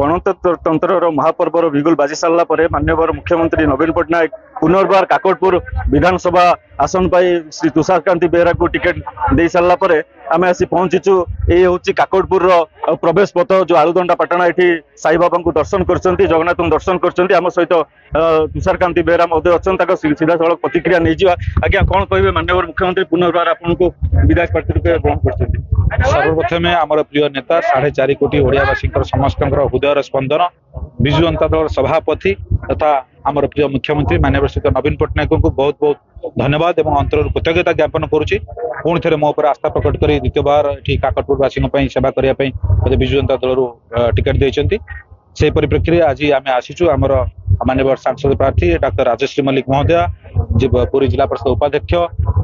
गणतंत्र महापर्वर बिगुल बाजी सारा पर माननीय मुख्यमंत्री नवीन पट्टनायक पुनर्बार काकटपुर विधानसभा आसन पर श्री तुषारकांति बेहरा को टिकेट दे सारा पर आम आसी पहुंचीचु। ये हूँ काकटपुर प्रवेश पथ जो आलुदंडा पाटना ये साई बाबा को दर्शन कर जगन्नाथ दर्शन कर आम सहित तुषारकांति बेहरा अच्छा सीधा सड़क प्रतिक्रिया नहीं जा। आज्ञा कौन कहे माननीय मुख्यमंत्री पुनर्बार आपको विधायक प्रार्थी रूप ग्रहण कर? सर्वप्रथम आमर प्रिय नेता 4.5 कोटी ओडियावासी समस्त हृदय स्पंदन विजु जनता दल सभापति तथा आमर प्रिय मुख्यमंत्री माननीय श्री नवीन पट्टनायक को बहुत बहुत धन्यवाद और अंतर कृतज्ञता ज्ञापन करुच्ची। पुणी थे मो आस्था प्रकट कर द्वितीय बार ये काकटपुरवासी सेवा करने विजु जनता दल टिकेट देते से परिप्रेक्षी आज आम आसीचु आमर माननीय सांसद प्रार्थी डॉक्टर राजश्री मल्लिक महोदया पुरी जिला परिषद उपाध्यक्ष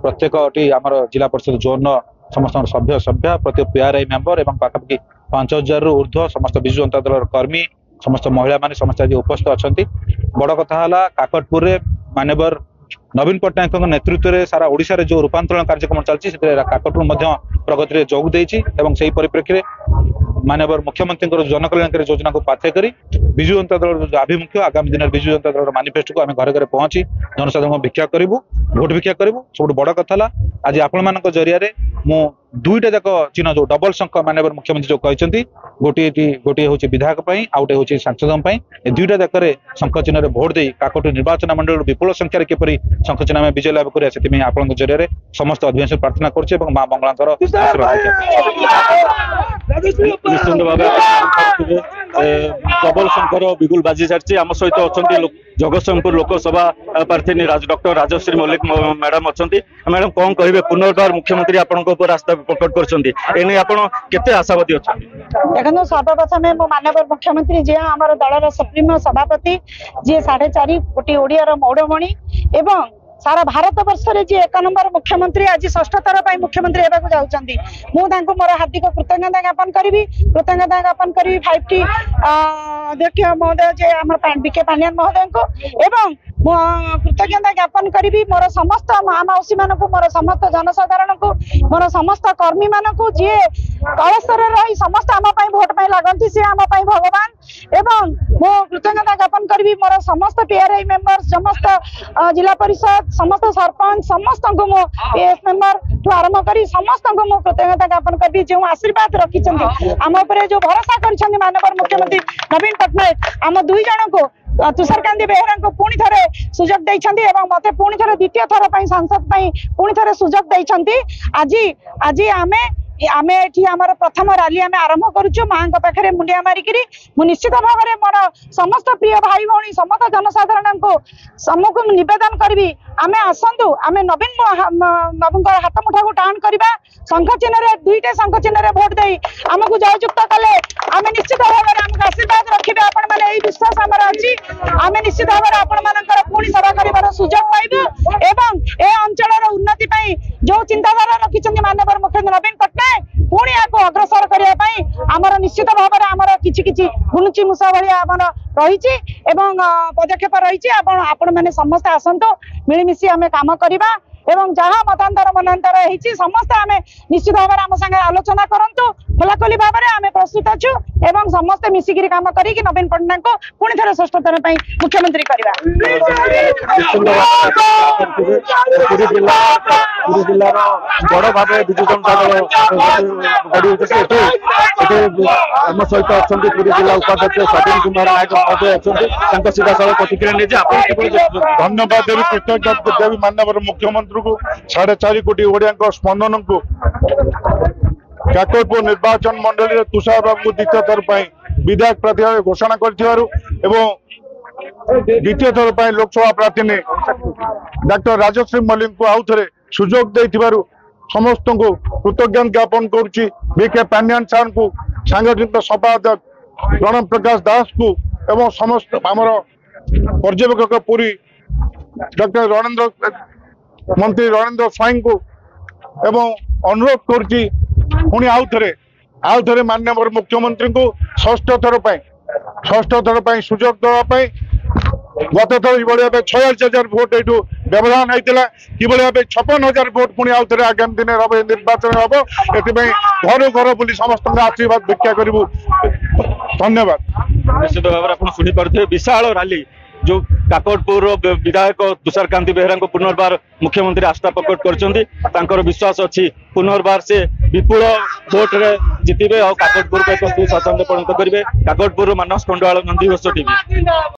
प्रत्येक आमर जिला परिषद जोन समस्त सभ्य सभ्या प्रत्येक पीआरआई मेंबर और पाखापाखि 5000 रु ऊर्ध्व समस्त विजु जनता दल कर्मी समस्त महिला माने समस्त आज उपस्थित अच्छा। बड़ कथा है काकटपुर माननीय नवीन पट्टनायक नेतृत्व में सारा ओडिशा जो रूपांतरण कार्यक्रम चलती काकटपुर प्रगति जोग देती से परिप्रेक्षी माननीय मुख्यमंत्री जनकल्याणकारी योजना को पाथ्य कर विजु जनता दल आभिमुख्य आगामी दिन विजु जनता दल मानिफेस्टो को आम घर घर पहुंची जनसाधारण भिक्षा करूँ भोट भिक्षा करूँ। सब बड़ कथा आज आपण मान जरिया मु दुईटा जाक चिन्ह जो डबल शंख माननीय मुख्यमंत्री जो कहते गोटे हूँ विधायक आउटे हूँ सांसद ए दुईटा जाक शंख चिन्ह भोट दे काकटपुर निर्वाचन मंडल विपुल संख्यार किपरि शंख चिन्ह में विजय लाभ करा से आपण जरिया समस्त अधिवेशन प्रार्थना करुचे मां मंगलांकर निश्चिंत भाव डबल शंकर बिगुल बाजी सारी आम सहित अच्छा जगतसिंहपुर लोकसभा प्रार्थी डॉक्टर राजश्री मल्लिक मैडम अच्छा। मैडम कौन कहे पुनर्बार मुख्यमंत्री आपण आस्था प्रकट करते आशावादी अच्छा? देखो सर्वप्रथम माननीय मुख्यमंत्री जी आम दलर सुप्रीम सभापति जी 4.5 कोटी ओडिया मौड़मणि एवं सारा भारत वर्ष में जी 1 नंबर मुख्यमंत्री आज षष्ठ थर पर मुख्यमंत्री होगा जाऊँगी मुझे मोर हार्दिक कृतज्ञता ज्ञापन करी 5T अध्यक्ष महोदय जे आम बीके पांडियान महोदय को एवं कृतज्ञता ज्ञापन करी मोर समस्त माँ मौसी मान मोर समस्त जनसाधारण को मोर समस्त कर्मी मान को जी कलस्तर रही समस्त आम भोट पाई लगती सी आम भगवान एवं मो कृतज्ञता ज्ञापन करी मोर समस्त पीआरआई मेंबर समस्त जिला परिषद समस्त सरपंच समस्त को मो पीएफ मेंबर ठू आरंभ कर समस्त को मो कृतज्ञता ज्ञापन करी जो आशीर्वाद रखी आम जो भरोसा कर माननीय मुख्यमंत्री नवीन पट्टनायक आम 2 जन को तुषारकांति बेहरा को पुणी थे सुजोग देते मत पुणी थे द्वितीय थर पर सांसद पुणी थे सुजोग देते आज आमे एठी आमर प्रथम रैली आमे आरंभ करूछु मां को पाखरे मुंडिया मारिकरी मु निश्चित भाव में मोर समस्त प्रिय भाई भौणी समस्त जनसाधारण को सम्मुख निवेदन करबी आमे आसंतु आमे नवीन बाबू हाथ मुठा को टाण करबा शंख चिन्ह रे 2टे शंख चिन्ह रे भोट देई हमकु जययुक्त कले आमे निश्चित भाव में हमकु आशीर्वाद रखिबे आपण माने एई विश्वास हमर अछि आमे निश्चित भाव में आपण मानकर पुणी सेवा करिवार सुजोग पाइबो एवं ए अंचलर उन्नति पई जो चिंताधारा रखिछन्ती माननीय मुख्यमंत्री नवीन पट्टनायक पुणी आपको अग्रसर करने आमर निश्चित भाव में आमर कि गुलुची मूषा भाया आमर रही पदक्षेप रही आपण मैंने समस्त आसतु मिलमिशी आम कम करवा एवं जहाँ मतांतर मनांतर होती समस्त आम निश्चित भाव में आम सागे आलोचना करूँ खोलाखोली भाव में आम प्रस्तुत अच्छु एवं समस्त मिसिकी कम कर नवीन पट्टनायक को पुणी थे षष्ठ थर पर मुख्यमंत्री करवा। जिलार बड़ भाव विजु जनता दल आम सहित अच्छा पुरी जिला उपाध्यक्ष स्वाधीन कुमार नायक महोदय अच्छा सीधा साल प्रतिक्रिया नहीं धन्यवाद देवी कृतज्ञता देवी माननीय मुख्यमंत्री को 4.5 कोटी ओडिया स्पंदन को काकटपुर निर्वाचन मंडल तुषार बाबू द्वितीय थर पर विधायक प्रार्थी भाव घोषणा कर द्वितीय थर पर लोकसभा प्रार्थी ने डॉक्टर राजश्री मल्लिक को आउ थे सुजोग दे समस्त को कृतज्ञता ज्ञापन करुच्ची बीके पांडियान सार को सांगठनिक संपादक प्रणव प्रकाश दास को एवं समस्त आमर पर्यवेक्षक पुरी डॉक्टर रणेंद्र मंत्री रणेंद्र स्वाई को एवं अनुरोध करुच्ची पुणी आउ थे माननीय मुख्यमंत्री को षष्ठ थर पर सुजोग देवाई गत थर भाया 46,000 भोट यू व्यवधान होता किभली भाव 56,000 भोट पुणी आउ थे आगामी दिन हम निर्वाचन हम एथि घर घर बुली समस्त आशीर्वाद भिक्षा करूँ। धन्यवाद। निश्चित भाव में आप शुणी पारे विशाल रैली जो काकटपुर विधायक तुषारकांति बेहरा को पुनर्बार मुख्यमंत्री आस्था प्रकट कर विश्वास अच्छी पुनर्बार से विपुल भोट रे जितबे और काकटपुर को एक सुशासन परिणत करेंगे। काकटपुर मानस खंडवाल नंदीघोष टीवी।